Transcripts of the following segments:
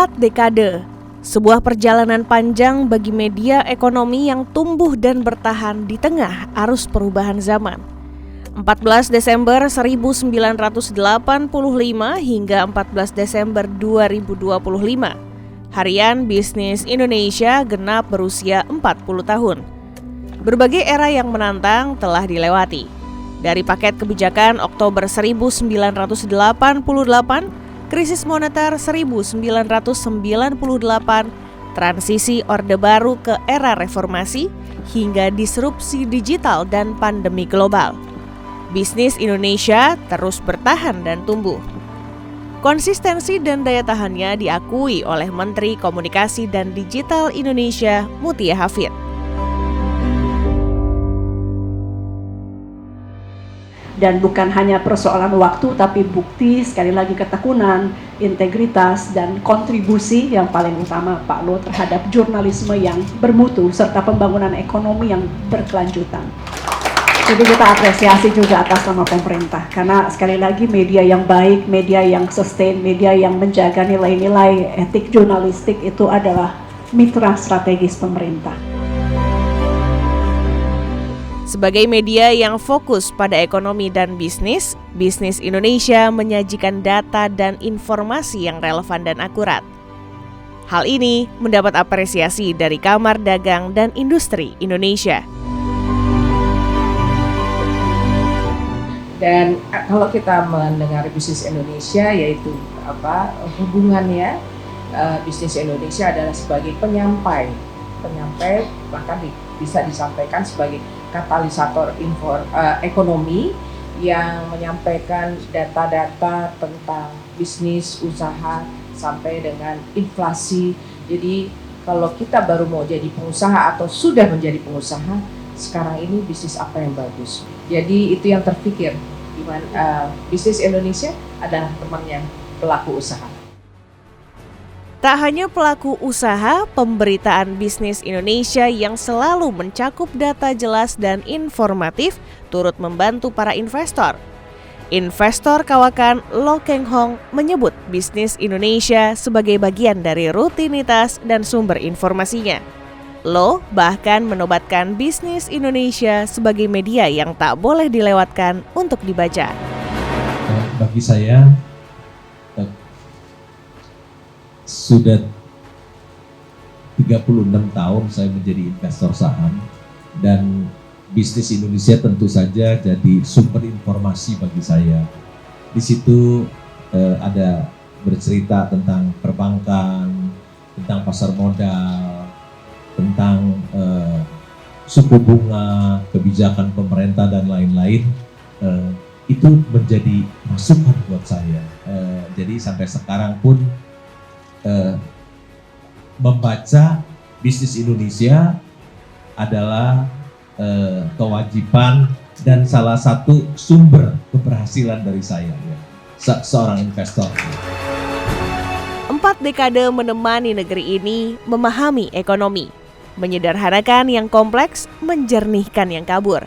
4 dekade, sebuah perjalanan panjang bagi media ekonomi yang tumbuh dan bertahan di tengah arus perubahan zaman. 14 Desember 1985 hingga 14 Desember 2025, Harian Bisnis Indonesia genap berusia 40 tahun. Berbagai era yang menantang telah dilewati. Dari paket kebijakan Oktober 1988, krisis moneter 1998, transisi Orde Baru ke era reformasi, hingga disrupsi digital dan pandemi global. Bisnis Indonesia terus bertahan dan tumbuh. Konsistensi dan daya tahannya diakui oleh Menteri Komunikasi dan Digital Indonesia, Mutia Hafid. Dan bukan hanya persoalan waktu, tapi bukti, sekali lagi ketekunan, integritas, dan kontribusi yang paling utama Pak Lo terhadap jurnalisme yang bermutu, serta pembangunan ekonomi yang berkelanjutan. Jadi kita apresiasi juga atas nama pemerintah, karena sekali lagi media yang baik, media yang sustain, media yang menjaga nilai-nilai etik jurnalistik itu adalah mitra strategis pemerintah. Sebagai media yang fokus pada ekonomi dan bisnis, Bisnis Indonesia menyajikan data dan informasi yang relevan dan akurat. Hal ini mendapat apresiasi dari Kamar Dagang dan Industri Indonesia. Dan kalau kita mendengar Bisnis Indonesia, yaitu hubungannya Bisnis Indonesia adalah sebagai penyampai bahkan bisa disampaikan sebagai katalisator ekonomi yang menyampaikan data-data tentang bisnis, usaha, sampai dengan inflasi. Jadi kalau kita baru mau jadi pengusaha atau sudah menjadi pengusaha, sekarang ini bisnis apa yang bagus. Jadi itu yang terpikir, Bisnis Indonesia adalah temannya pelaku usaha. Tak hanya pelaku usaha, pemberitaan Bisnis Indonesia yang selalu mencakup data jelas dan informatif turut membantu para investor. Investor kawakan Lo Keng Hong menyebut Bisnis Indonesia sebagai bagian dari rutinitas dan sumber informasinya. Lo bahkan menobatkan Bisnis Indonesia sebagai media yang tak boleh dilewatkan untuk dibaca. Bagi saya, sudah 36 tahun saya menjadi investor saham, dan Bisnis Indonesia tentu saja jadi sumber informasi bagi saya. Di situ ada bercerita tentang perbankan, tentang pasar modal, tentang suku bunga, kebijakan pemerintah dan lain-lain. Itu menjadi masukan buat saya. Jadi sampai sekarang pun membaca Bisnis Indonesia adalah kewajiban dan salah satu sumber keberhasilan dari saya, seorang investor. 4 dekade menemani negeri ini memahami ekonomi, menyederhanakan yang kompleks, menjernihkan yang kabur.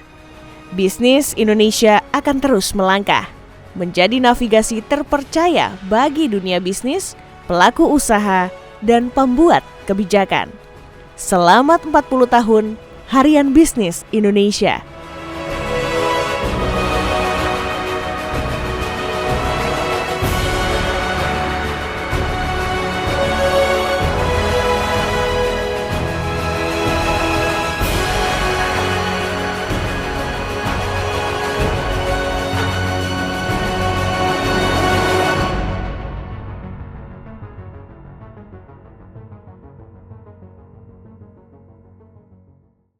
Bisnis Indonesia akan terus melangkah, menjadi navigasi terpercaya bagi dunia bisnis, pelaku usaha, dan pembuat kebijakan. Selamat 40 tahun Harian Bisnis Indonesia.